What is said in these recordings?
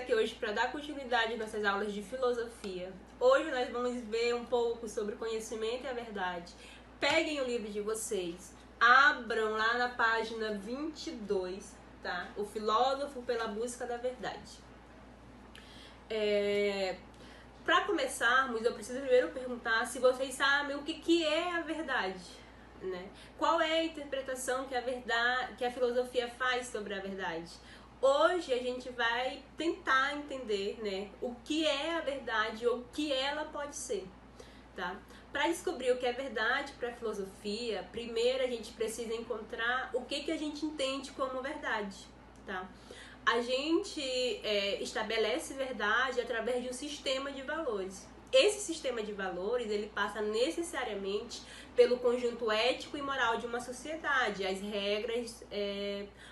aqui hoje para dar continuidade às nossas aulas de filosofia. Hoje nós vamos ver um pouco sobre o conhecimento e a verdade. Peguem o livro de vocês, abram lá na página 22, tá? O filósofo pela busca da verdade. Para começarmos, eu preciso primeiro perguntar se vocês sabem o que é a verdade, né? Qual é a interpretação que a filosofia faz sobre a verdade? Hoje a gente vai tentar entender, né, o que é a verdade ou o que ela pode ser, tá? Para descobrir o que é verdade para a filosofia, primeiro a gente precisa encontrar o que a gente entende como verdade, tá? A gente estabelece verdade através de um sistema de valores. Esse sistema de valores, ele passa necessariamente pelo conjunto ético e moral de uma sociedade, as regras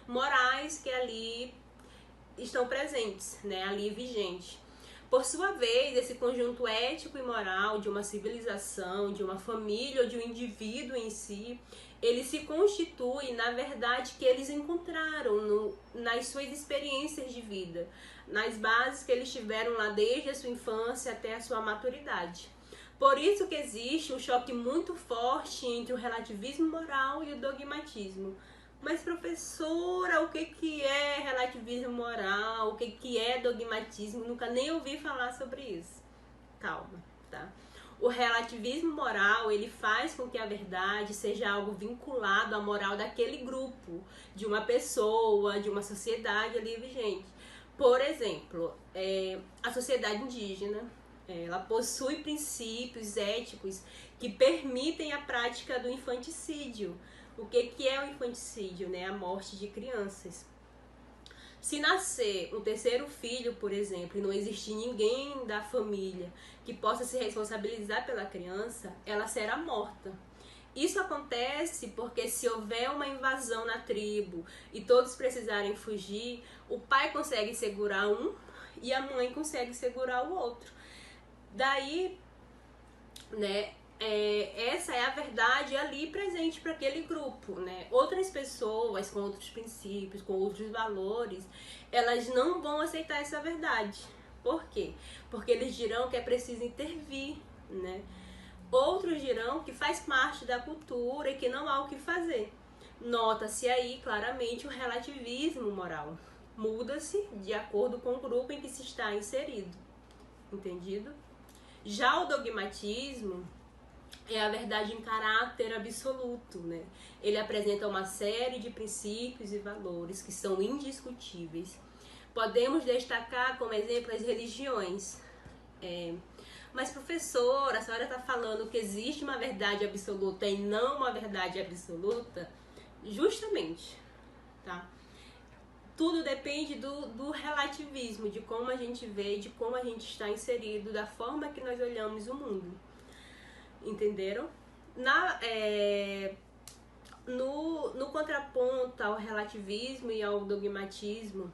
morais que ali estão presentes, né, ali vigentes. Por sua vez, esse conjunto ético e moral de uma civilização, de uma família ou de um indivíduo em si, ele se constitui na verdade que eles encontraram nas suas experiências de vida, nas bases que eles tiveram lá desde a sua infância até a sua maturidade. Por isso que existe um choque muito forte entre o relativismo moral e o dogmatismo. Mas, professora, o que é relativismo moral? O que é dogmatismo? Nunca nem ouvi falar sobre isso. Calma, tá? O relativismo moral, ele faz com que a verdade seja algo vinculado à moral daquele grupo, de uma pessoa, de uma sociedade ali vigente. Por exemplo, a sociedade indígena, ela possui princípios éticos que permitem a prática do infanticídio. O que é o infanticídio, né? A morte de crianças. Se nascer um terceiro filho, por exemplo, e não existir ninguém da família que possa se responsabilizar pela criança, ela será morta. Isso acontece porque se houver uma invasão na tribo e todos precisarem fugir, o pai consegue segurar um e a mãe consegue segurar o outro. Daí, né, essa é a verdade ali presente para aquele grupo, né? Outras pessoas com outros princípios, com outros valores, elas não vão aceitar essa verdade. Por quê? Porque eles dirão que é preciso intervir, né? Outros dirão que faz parte da cultura e que não há o que fazer. Nota-se aí claramente o relativismo moral. Muda-se de acordo com o grupo em que se está inserido. Entendido? Já o dogmatismo é a verdade em caráter absoluto, né? Ele apresenta uma série de princípios e valores que são indiscutíveis. Podemos destacar como exemplo as religiões. Mas, professora, a senhora está falando que existe uma verdade absoluta e não uma verdade absoluta? Justamente, tá? Tudo depende do relativismo, de como a gente vê, de como a gente está inserido, da forma que nós olhamos o mundo. Entenderam? No contraponto ao relativismo e ao dogmatismo,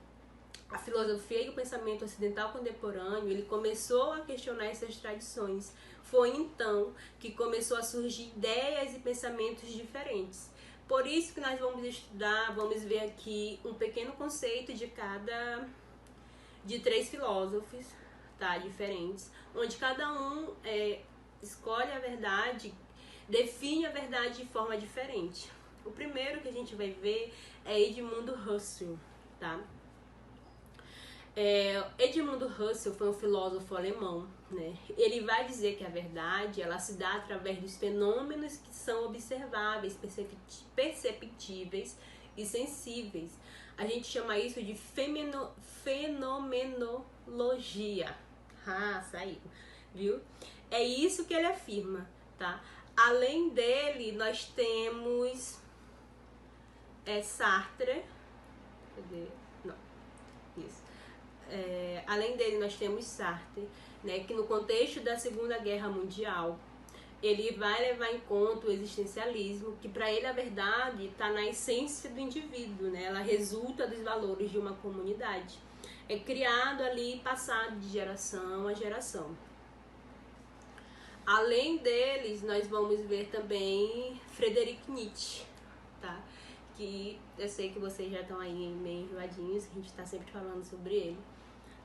a filosofia e o pensamento ocidental contemporâneo, ele começou a questionar essas tradições. Foi então que começou a surgir ideias e pensamentos diferentes. Por isso que nós vamos estudar, vamos ver aqui um pequeno conceito de 3 filósofos, tá, diferentes, onde cada um escolhe a verdade, define a verdade de forma diferente. O primeiro que a gente vai ver é Edmundo Husserl, tá? Edmundo Husserl foi um filósofo alemão, né? Ele vai dizer que a verdade, ela se dá através dos fenômenos que são observáveis, perceptíveis e sensíveis. A gente chama isso de fenomenologia. Saiu, viu? É isso que ele afirma, tá? Além dele, nós temos Sartre. Cadê? Não, isso. Além dele, nós temos Sartre, né, que no contexto da Segunda Guerra Mundial, ele vai levar em conta o existencialismo, que para ele a verdade está na essência do indivíduo, né? Ela resulta dos valores de uma comunidade. É criado ali, passado de geração a geração. Além deles, nós vamos ver também Friedrich Nietzsche, tá? Que eu sei que vocês já estão aí meio enjoadinhos, que a gente está sempre falando sobre ele.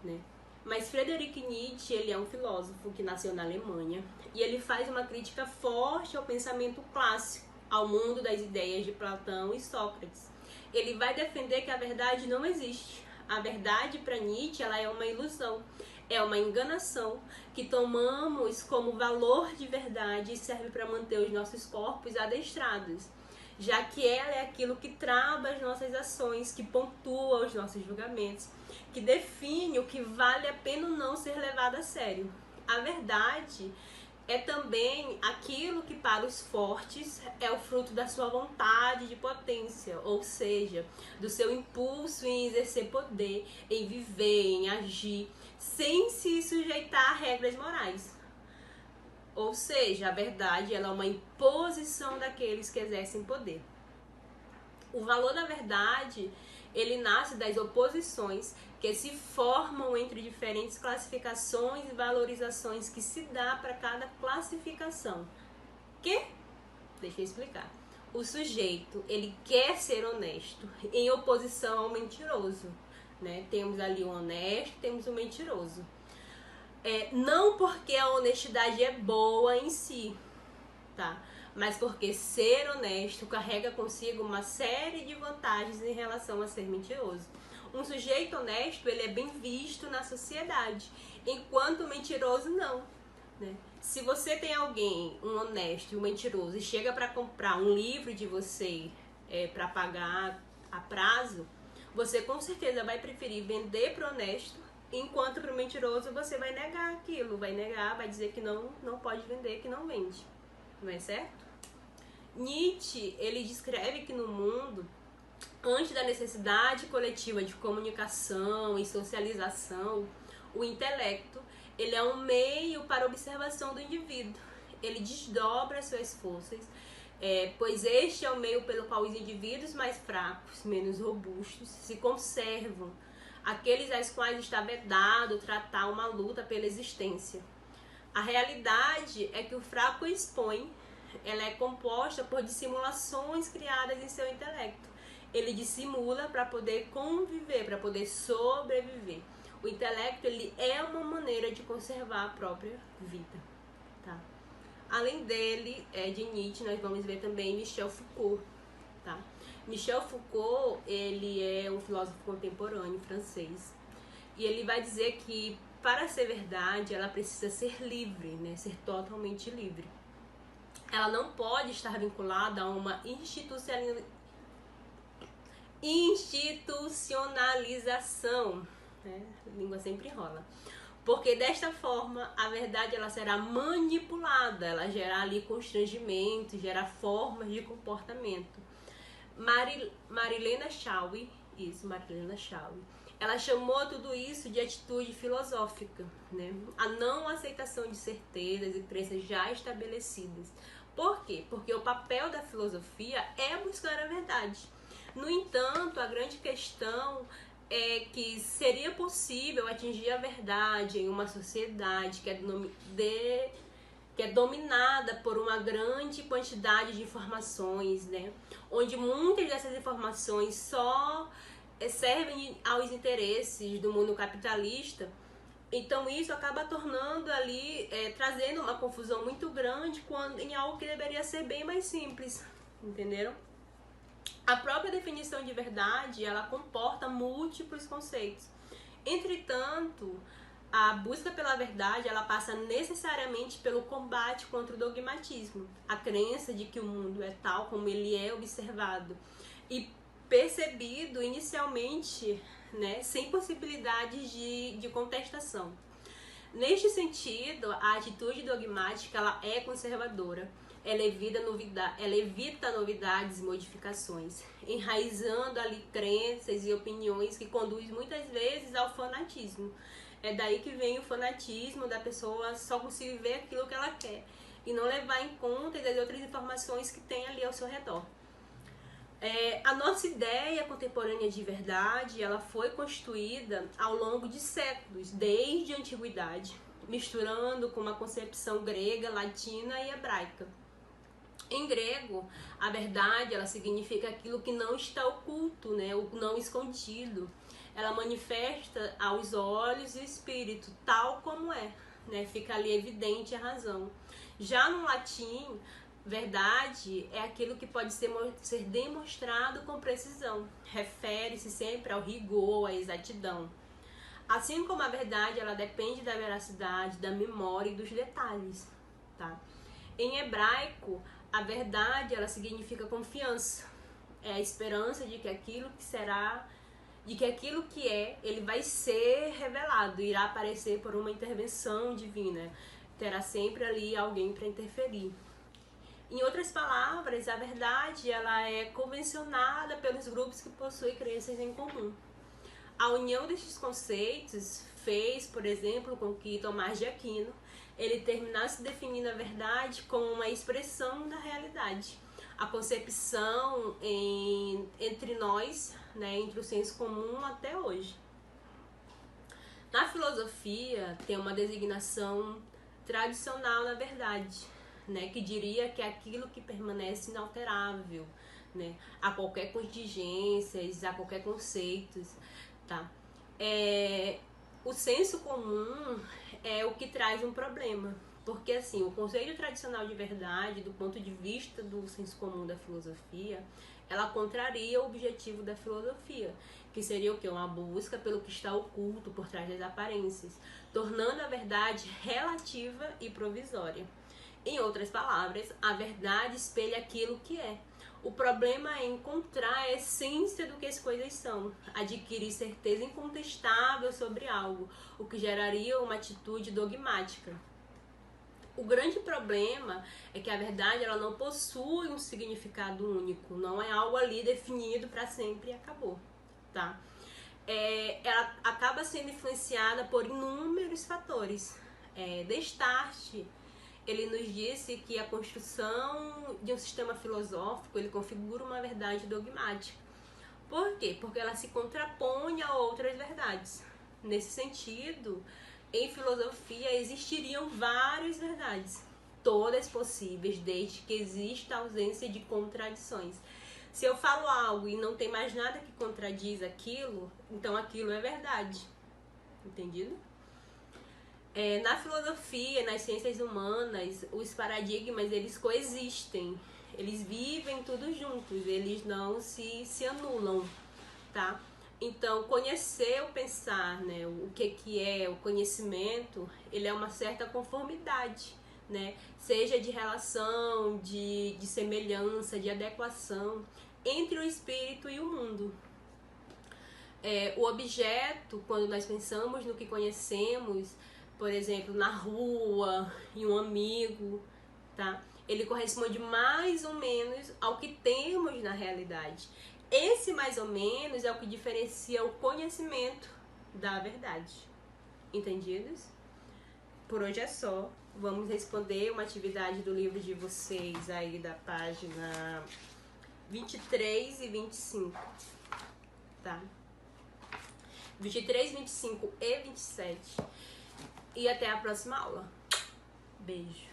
né? Mas Friedrich Nietzsche, ele é um filósofo que nasceu na Alemanha e ele faz uma crítica forte ao pensamento clássico, ao mundo das ideias de Platão e Sócrates. Ele vai defender que a verdade não existe. A verdade para Nietzsche, ela é uma ilusão, é uma enganação que tomamos como valor de verdade e serve para manter os nossos corpos adestrados, já que ela é aquilo que trava as nossas ações, que pontua os nossos julgamentos, que define o que vale a pena ou não ser levado a sério. A verdade é também aquilo que para os fortes é o fruto da sua vontade de potência, ou seja, do seu impulso em exercer poder, em viver, em agir, sem se sujeitar a regras morais. Ou seja, a verdade ela é uma imposição daqueles que exercem poder. O valor da verdade, ele nasce das oposições que se formam entre diferentes classificações e valorizações que se dá para cada classificação. Deixa eu explicar. O sujeito, ele quer ser honesto em oposição ao mentiroso, né? Temos ali o honesto, temos o mentiroso. Não porque a honestidade é boa em si, tá? Mas porque ser honesto carrega consigo uma série de vantagens em relação a ser mentiroso. Um sujeito honesto, ele é bem visto na sociedade, enquanto o mentiroso não, né? Se você tem alguém, um honesto e um mentiroso, e chega para comprar um livro de você para pagar a prazo, você com certeza vai preferir vender para o honesto, enquanto para o mentiroso você vai negar aquilo, vai dizer que não pode vender, que não vende, não é certo? Nietzsche, ele descreve que no mundo, antes da necessidade coletiva de comunicação e socialização, o intelecto, ele é um meio para a observação do indivíduo. Ele desdobra suas forças, pois este é o meio pelo qual os indivíduos mais fracos, menos robustos, se conservam, aqueles aos quais está vedado tratar uma luta pela existência. A realidade é que o fraco expõe, ela é composta por dissimulações criadas em seu intelecto. Ele dissimula para poder conviver, para poder sobreviver. O intelecto, ele é uma maneira de conservar a própria vida, tá? Além dele, de Nietzsche, nós vamos ver também Michel Foucault, tá? Michel Foucault, ele é um filósofo contemporâneo francês. E ele vai dizer que para ser verdade, ela precisa ser livre, né? Ser totalmente livre. Ela não pode estar vinculada a uma institucionalização, né? A língua sempre enrola. Porque desta forma, a verdade ela será manipulada, ela gera ali constrangimento, gera formas de comportamento. Marilena Chauí, ela chamou tudo isso de atitude filosófica, né? A não aceitação de certezas e crenças já estabelecidas. Por quê? Porque o papel da filosofia é buscar a verdade. No entanto, a grande questão é que seria possível atingir a verdade em uma sociedade que é dominada por uma grande quantidade de informações, né? Onde muitas dessas informações só servem aos interesses do mundo capitalista. Então isso acaba tornando ali, trazendo uma confusão muito grande em algo que deveria ser bem mais simples, entenderam? A própria definição de verdade, ela comporta múltiplos conceitos. Entretanto, a busca pela verdade, ela passa necessariamente pelo combate contra o dogmatismo, a crença de que o mundo é tal como ele é observado e percebido inicialmente, né, sem possibilidades de contestação. Neste sentido, a atitude dogmática ela é conservadora, ela evita novidades e modificações, enraizando ali crenças e opiniões que conduzem muitas vezes ao fanatismo. É daí que vem o fanatismo da pessoa só conseguir ver aquilo que ela quer e não levar em conta as outras informações que tem ali ao seu redor. A nossa ideia contemporânea de verdade, ela foi construída ao longo de séculos, desde a antiguidade, misturando com uma concepção grega, latina e hebraica. Em grego, a verdade ela significa aquilo que não está oculto, né? O não escondido. ela manifesta aos olhos e espírito, tal como é, né? Fica ali evidente a razão. Já no latim, verdade é aquilo que pode ser demonstrado com precisão. Refere-se sempre ao rigor, à exatidão. Assim como a verdade, ela depende da veracidade, da memória e dos detalhes, tá? Em hebraico, a verdade, ela significa confiança. É a esperança de que aquilo que será, de que aquilo que é, ele vai ser revelado, irá aparecer por uma intervenção divina. Terá sempre ali alguém para interferir. Em outras palavras, a verdade, ela é convencionada pelos grupos que possuem crenças em comum. A união destes conceitos fez, por exemplo, com que Tomás de Aquino ele terminasse definindo a verdade como uma expressão da realidade. A concepção entre nós, né, entre o senso comum até hoje. Na filosofia, tem uma designação tradicional na verdade, né, que diria que é aquilo que permanece inalterável, né, a qualquer contingências, a qualquer conceitos, tá? O senso comum é o que traz um problema, porque assim, o conceito tradicional de verdade, do ponto de vista do senso comum da filosofia, ela contraria o objetivo da filosofia, que seria o quê? Uma busca pelo que está oculto por trás das aparências, tornando a verdade relativa e provisória. Em outras palavras, a verdade espelha aquilo que é. O problema é encontrar a essência do que as coisas são, adquirir certeza incontestável sobre algo, o que geraria uma atitude dogmática. O grande problema é que a verdade ela não possui um significado único, não é algo ali definido para sempre e acabou, tá? Ela acaba sendo influenciada por inúmeros fatores. Descartes, ele nos disse que a construção de um sistema filosófico ele configura uma verdade dogmática. Por quê? Porque ela se contrapõe a outras verdades. Nesse sentido, em filosofia existiriam várias verdades, todas possíveis, desde que exista ausência de contradições. Se eu falo algo e não tem mais nada que contradiz aquilo, então aquilo é verdade. Entendido? Na filosofia, nas ciências humanas, os paradigmas, eles coexistem. Eles vivem todos juntos, eles não se anulam, tá? Então, conhecer o pensar, né? O que é o conhecimento, ele é uma certa conformidade, né? Seja de relação, de semelhança, de adequação entre o espírito e o mundo. O objeto, quando nós pensamos no que conhecemos, por exemplo, na rua, em um amigo, tá? Ele corresponde mais ou menos ao que temos na realidade. Esse mais ou menos é o que diferencia o conhecimento da verdade. Entendidos? Por hoje é só. Vamos responder uma atividade do livro de vocês aí da página 23 e 25, tá? 23, 25 e 27. E até a próxima aula. Beijo.